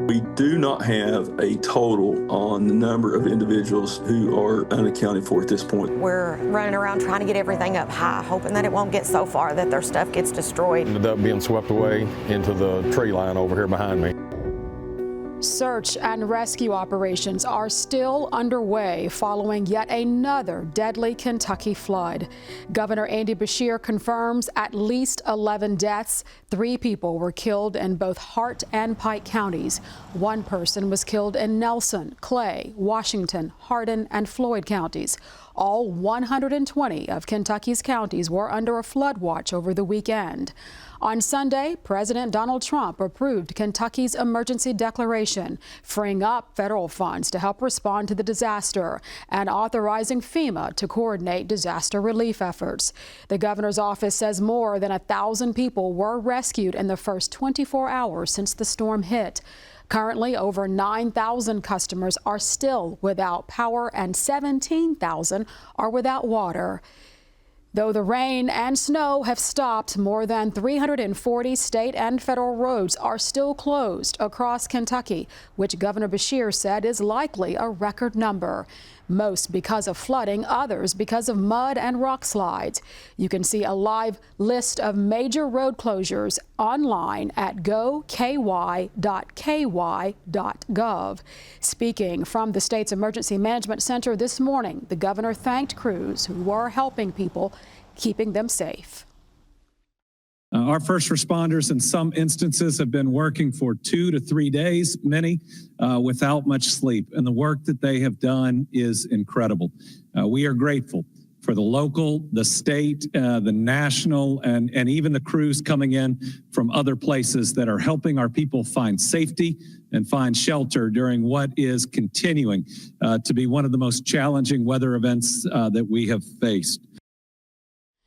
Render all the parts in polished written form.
We do not have a total on the number of individuals who are unaccounted for at this point. We're running around trying to get everything up high, hoping that it won't get so far that their stuff gets destroyed. Ended up being swept away into the tree line over here behind me. Search and rescue operations are still underway following yet another deadly Kentucky flood. Governor Andy Beshear confirms at least 11 deaths. 3 people were killed in both Hart and Pike counties. 1 person was killed in Nelson, Clay, Washington, Hardin, and Floyd counties. All 120 of Kentucky's counties were under a flood watch over the weekend. On Sunday, President Donald Trump approved Kentucky's emergency declaration, freeing up federal funds to help respond to the disaster and authorizing FEMA to coordinate disaster relief efforts. The governor's office says more than 1,000 people were rescued in the first 24 hours since the storm hit. Currently, over 9,000 customers are still without power and 17,000 are without water. Though the rain and snow have stopped, more than 340 state and federal roads are still closed across Kentucky, which Governor Beshear said is likely a record number. Most because of flooding, others because of mud and rock slides. You can see a live list of major road closures online at goky.ky.gov. Speaking from the state's Emergency Management Center this morning, the governor thanked crews who were helping people, keeping them safe. Our first responders in some instances have been working for 2 to 3 days, many without much sleep. And the work that they have done is incredible. We are grateful for the local, the state, the national, and even the crews coming in from other places that are helping our people find safety and find shelter during what is continuing to be one of the most challenging weather events that we have faced.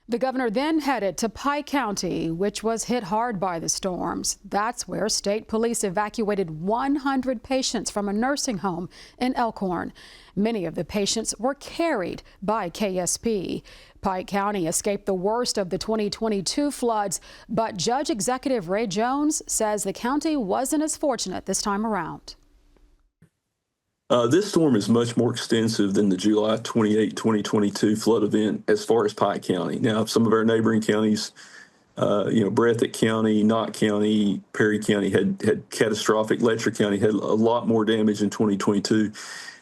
The governor then headed to Pike County, which was hit hard by the storms. That's where state police evacuated 100 patients from a nursing home in Elkhorn. Many of the patients were carried by KSP. Pike County escaped the worst of the 2022 floods, but Judge Executive Ray Jones says the county wasn't as fortunate this time around. This storm is much more extensive than the July 28, 2022 flood event as far as Pike County. Now, some of our neighboring counties, Breathitt County, Knott County, Perry County had catastrophic. Letcher County had a lot more damage in 2022.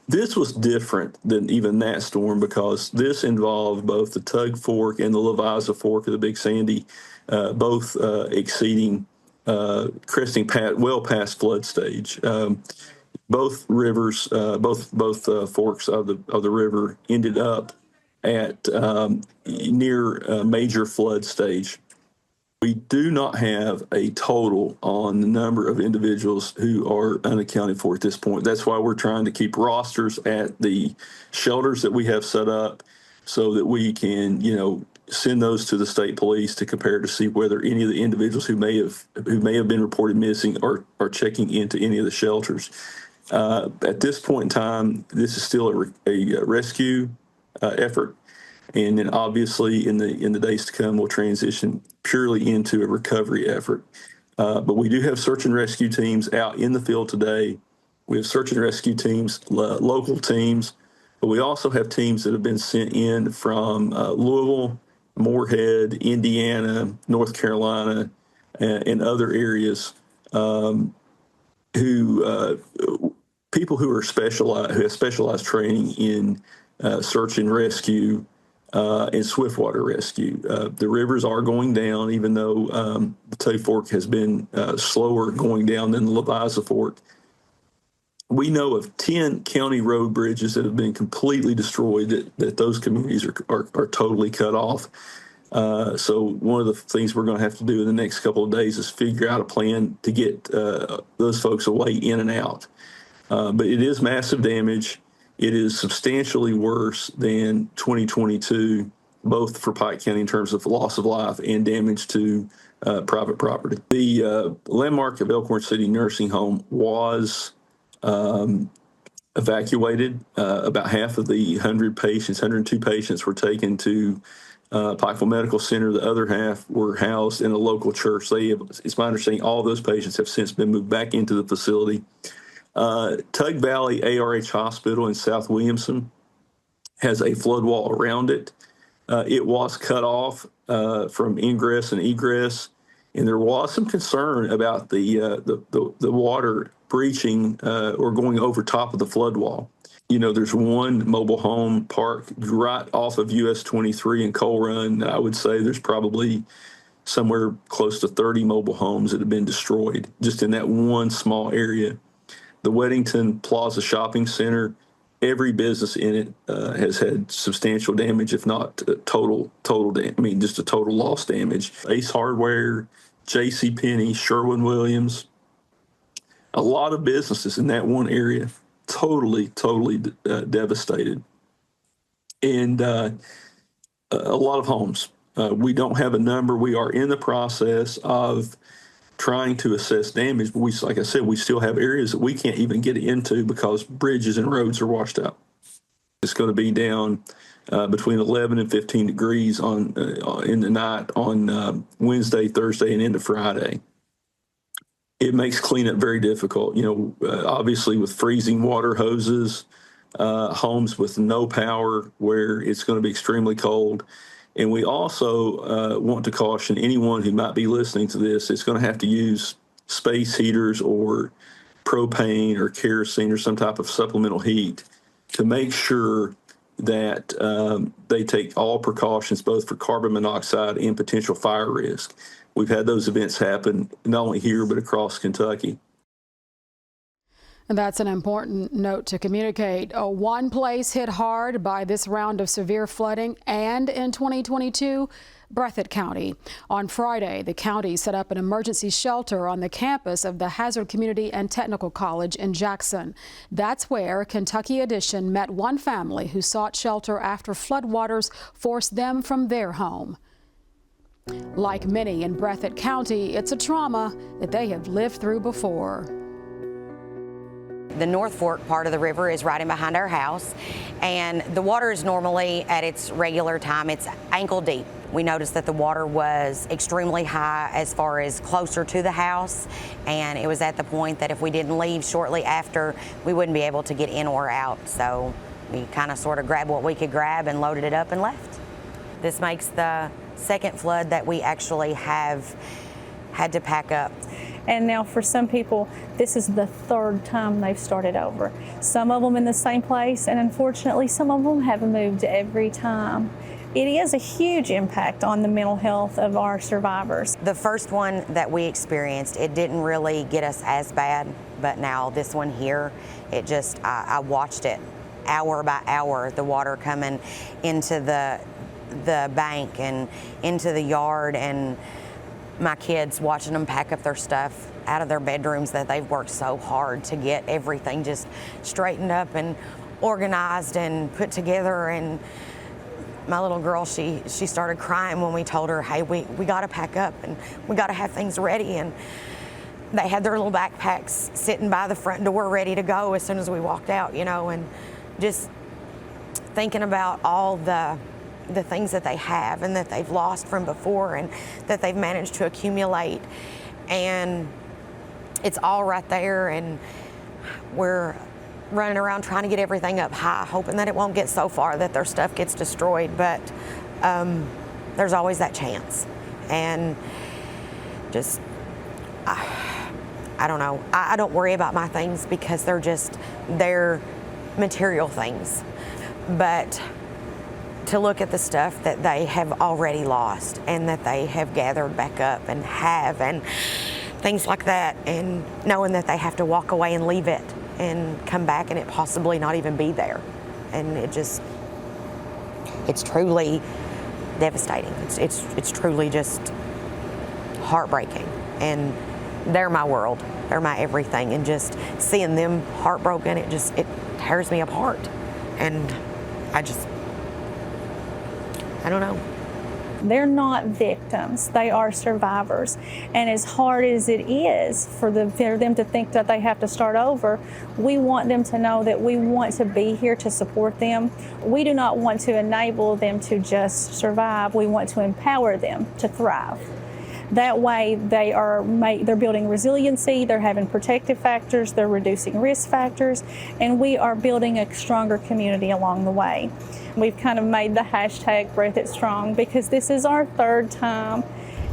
This was different than even that storm because this involved both the Tug Fork and the Leviza Fork of the Big Sandy, both exceeding, cresting well past flood stage. Both rivers, both forks of the river ended up at near a major flood stage. We do not have a total on the number of individuals who are unaccounted for at this point. That's why we're trying to keep rosters at the shelters that we have set up so that we can, send those to the state police to compare to see whether any of the individuals who may have been reported missing are checking into any of the shelters. At this point in time, this is still a rescue effort, and then obviously in the days to come, we'll transition purely into a recovery effort. But we do have search and rescue teams out in the field today. We have search and rescue teams, local teams, but we also have teams that have been sent in from Louisville, Moorhead, Indiana, North Carolina, and other areas. People who are who have specialized training in search and rescue and swiftwater rescue. The rivers are going down, even though the Tug Fork has been slower going down than the Leviza Fork. We know of 10 county road bridges that have been completely destroyed, that those communities are totally cut off. So one of the things we're going to have to do in the next couple of days is figure out a plan to get those folks away in and out. But it is massive damage. It is substantially worse than 2022, both for Pike County in terms of loss of life and damage to private property. The landmark of Elkhorn City Nursing Home was evacuated. About half of the 102 patients were taken to Pikeville Medical Center. The other half were housed in a local church. It's my understanding all those patients have since been moved back into the facility. Tug Valley ARH Hospital in South Williamson has a flood wall around it. It was cut off from ingress and egress, and there was some concern about the water breaching or going over top of the flood wall. You know, there's one mobile home park right off of US 23 in Coal Run. I would say there's probably somewhere close to 30 mobile homes that have been destroyed just in that one small area. The Weddington Plaza Shopping Center, every business in it has had substantial damage, if not total just a total loss damage. Ace Hardware, JCPenney, Sherwin-Williams, a lot of businesses in that one area, totally devastated. And a lot of homes. We don't have a number. We are in the process of trying to assess damage, but like I said, we still have areas that we can't even get into because bridges and roads are washed out. It's going to be down between 11 and 15 degrees in the night on Wednesday, Thursday, and into Friday. It makes cleanup very difficult. You know, obviously with freezing water hoses, homes with no power where it's going to be extremely cold. And we also want to caution anyone who might be listening to this, it's going to have to use space heaters or propane or kerosene or some type of supplemental heat to make sure that they take all precautions, both for carbon monoxide and potential fire risk. We've had those events happen not only here, but across Kentucky. And that's an important note to communicate. One place hit hard by this round of severe flooding and in 2022, Breathitt County. On Friday, the county set up an emergency shelter on the campus of the Hazard Community and Technical College in Jackson. That's where Kentucky Edition met one family who sought shelter after floodwaters forced them from their home. Like many in Breathitt County, it's a trauma that they have lived through before. The North Fork part of the river is right in behind our house, and the water is normally at its regular time. It's ankle deep. We noticed that the water was extremely high as far as closer to the house, and it was at the point that if we didn't leave shortly after, we wouldn't be able to get in or out. So we kind of sort of grabbed what we could grab and loaded it up and left. This makes the second flood that we actually have had to pack up. And now for some people, this is the third time they've started over. Some of them in the same place, and unfortunately, some of them have moved every time. It is a huge impact on the mental health of our survivors. The first one that we experienced, it didn't really get us as bad, but now this one here, it just, I watched it hour by hour, the water coming into the bank and into the yard, and my kids watching them pack up their stuff out of their bedrooms that they've worked so hard to get everything just straightened up and organized and put together. And my little girl, she started crying when we told her, hey, we got to pack up and we got to have things ready. And they had their little backpacks sitting by the front door ready to go as soon as we walked out, you know, and just thinking about all the things that they have and that they've lost from before and that they've managed to accumulate. And it's all right there, and we're running around trying to get everything up high, hoping that it won't get so far that their stuff gets destroyed, but there's always that chance. And just, I don't know, I don't worry about my things because they're material things. But to look at the stuff that they have already lost and that they have gathered back up and things like that, and knowing that they have to walk away and leave it and come back and it possibly not even be there. And it's truly devastating. It's truly just heartbreaking. And they're my world. They're my everything. And just seeing them heartbroken, it tears me apart. And I don't know. They're not victims, they are survivors. And as hard as it is for them to think that they have to start over, we want them to know that we want to be here to support them. We do not want to enable them to just survive, we want to empower them to thrive. That way they're building resiliency, they're having protective factors, they're reducing risk factors, and we are building a stronger community along the way. We've kind of made the hashtag Breath It Strong because this is our third time,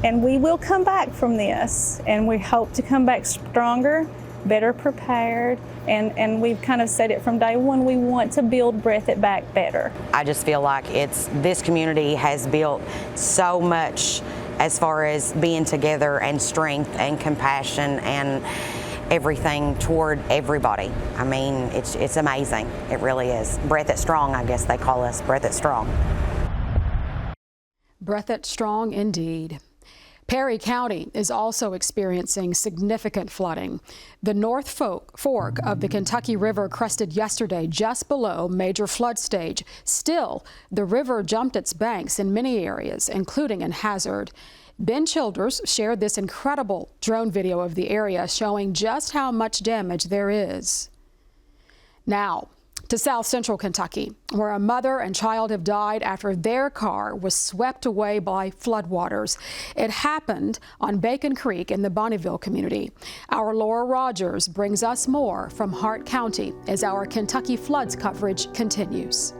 and we will come back from this, and we hope to come back stronger, better prepared, and we've kind of said it from day one, we want to build Breath It back better. I just feel like this community has built so much as far as being together and strength and compassion and everything toward everybody. I mean, it's amazing. It really is. Breath It Strong, I guess they call us. Breath It Strong. Breath It Strong indeed. Perry County is also experiencing significant flooding. The North Fork of the Kentucky River crested yesterday just below major flood stage. Still, the river jumped its banks in many areas, including in Hazard. Ben Childers shared this incredible drone video of the area showing just how much damage there is. Now, to South Central Kentucky, where a mother and child have died after their car was swept away by floodwaters. It happened on Bacon Creek in the Bonneville community. Our Laura Rogers brings us more from Hart County as our Kentucky floods coverage continues.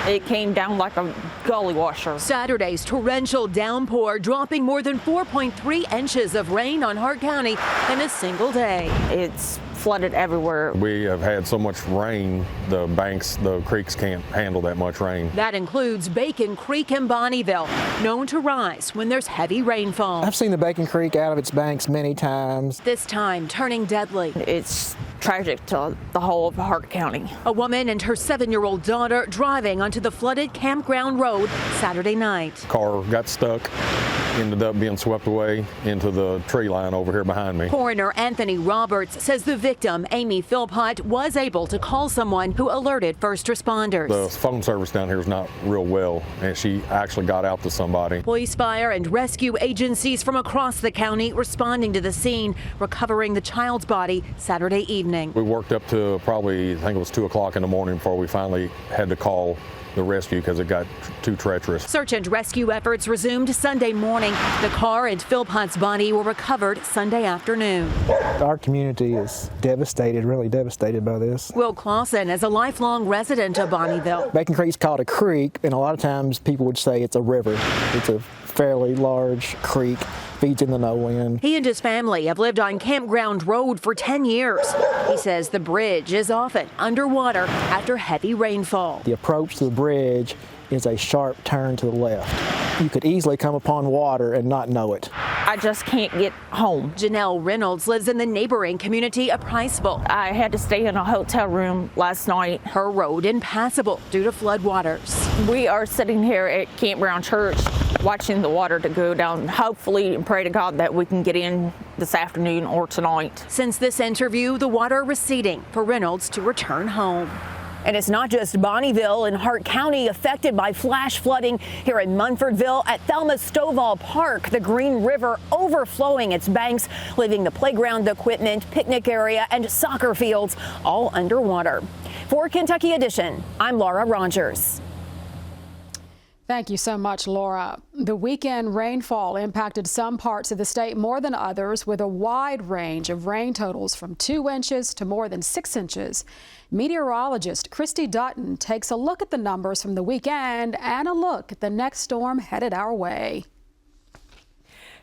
It came down like a gully washer. Saturday's torrential downpour dropping more than 4.3 inches of rain on Hart County in a single day. It's flooded everywhere. We have had so much rain, the creeks can't handle that much rain. That includes Bacon Creek in Bonneville, known to rise when there's heavy rainfall. I've seen the Bacon Creek out of its banks many times. This time turning deadly. It's tragic to the whole of Hart County. A woman and her 7-year-old daughter driving onto the flooded Campground Road Saturday night. Car got stuck, ended up being swept away into the tree line over here behind me. Coroner Anthony Roberts says the victim, Amy Philpott, was able to call someone who alerted first responders. The phone service down here is not real well, and she actually got out to somebody. Police, fire, and rescue agencies from across the county responding to the scene, recovering the child's body Saturday evening. We worked up to probably, I think it was 2 o'clock in the morning before we finally had to call the rescue because it got too treacherous. Search and rescue efforts resumed Sunday morning. The car and Philpott's body were recovered Sunday afternoon. Our community is devastated, really devastated by this. Will Clausen is a lifelong resident of Bonneville. Bacon Creek's called a creek, and a lot of times people would say it's a river. It's a fairly large creek, feeds in the Nolan. He and his family have lived on Campground Road for 10 years. He says the bridge is often underwater after heavy rainfall. The approach to the bridge is a sharp turn to the left. You could easily come upon water and not know it. I just can't get home. Janelle Reynolds lives in the neighboring community of Priceville. I had to stay in a hotel room last night. Her road impassable due to floodwaters. We are sitting here at Campground Church watching the water to go down. Hopefully and pray to God that we can get in this afternoon or tonight. Since this interview, the water receding for Reynolds to return home. And it's not just Bonneville and Hart County affected by flash flooding. Here in Munfordville at Thelma Stovall Park, the Green River overflowing its banks, leaving the playground equipment, picnic area, and soccer fields all underwater. For Kentucky Edition, I'm Laura Rogers. Thank you so much, Laura. The weekend rainfall impacted some parts of the state more than others, with a wide range of rain totals from 2 inches to more than 6 inches. Meteorologist Christy Dutton takes a look at the numbers from the weekend and a look at the next storm headed our way.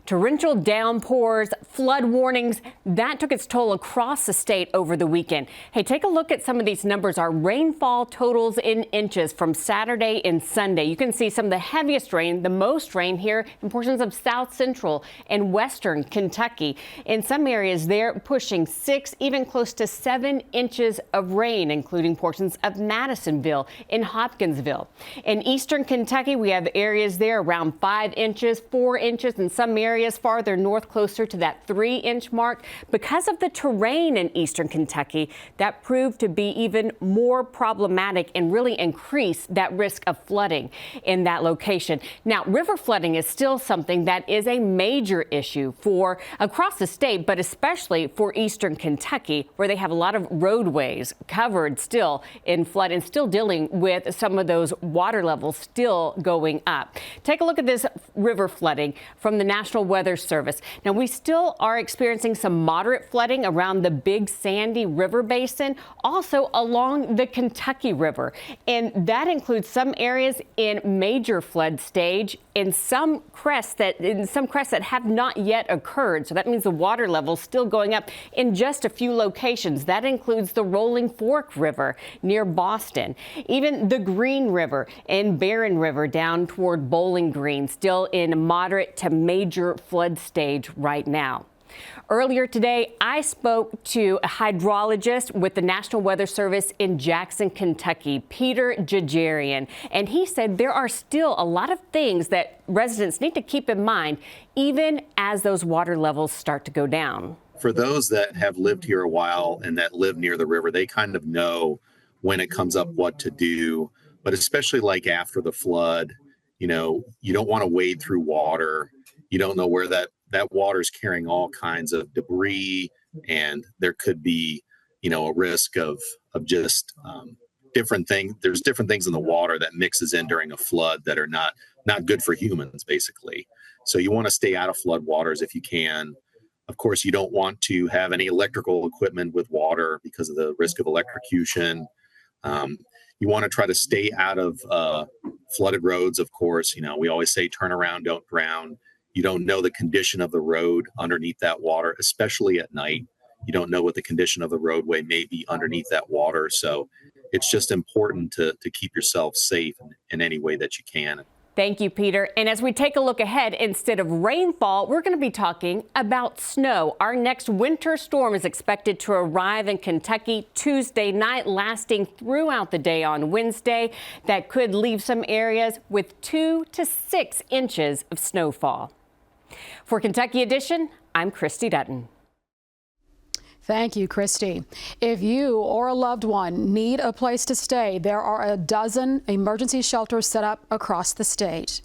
Torrential downpours, flood warnings, that took its toll across the state over the weekend. Hey, take a look at some of these numbers. Our rainfall totals in inches from Saturday and Sunday. You can see some of the heaviest rain, the most rain here in portions of South Central and Western Kentucky. In some areas, they're pushing 6, even close to 7 inches of rain, including portions of Madisonville and Hopkinsville. In Eastern Kentucky, we have areas there around 5 inches, 4 inches in some areas. areas farther north, closer to that 3-inch mark. Because of the terrain in eastern Kentucky, that proved to be even more problematic and really increase that risk of flooding in that location. Now, river flooding is still something that is a major issue for across the state, but especially for eastern Kentucky, where they have a lot of roadways covered still in flood and still dealing with some of those water levels still going up. Take a look at this river flooding from the National Weather Service. Now, we still are experiencing some moderate flooding around the Big Sandy River Basin, also along the Kentucky River. And that includes some areas in major flood stage in some crests that have not yet occurred. So that means the water level still going up in just a few locations. That includes the Rolling Fork River near Boston, even the Green River and Barren River down toward Bowling Green, still in moderate to major flood stage right now. Earlier today, I spoke to a hydrologist with the National Weather Service in Jackson, Kentucky, Peter Jajarian, and he said there are still a lot of things that residents need to keep in mind, even as those water levels start to go down. For those that have lived here a while and that live near the river, they kind of know when it comes up what to do. But especially like after the flood, you don't want to wade through water. You don't know where that water is carrying all kinds of debris, and there could be, a risk of just different things. There's different things in the water that mixes in during a flood that are not good for humans, basically. So you want to stay out of flood waters if you can. Of course, you don't want to have any electrical equipment with water because of the risk of electrocution. You want to try to stay out of flooded roads, of course. We always say turn around, don't drown. You don't know the condition of the road underneath that water, especially at night. You don't know what the condition of the roadway may be underneath that water. So it's just important to keep yourself safe in any way that you can. Thank you, Peter. And as we take a look ahead, instead of rainfall, we're going to be talking about snow. Our next winter storm is expected to arrive in Kentucky Tuesday night, lasting throughout the day on Wednesday. That could leave some areas with 2 to 6 inches of snowfall. For Kentucky Edition, I'm Christy Dutton. Thank you, Christy. If you or a loved one need a place to stay, there are a dozen emergency shelters set up across the state.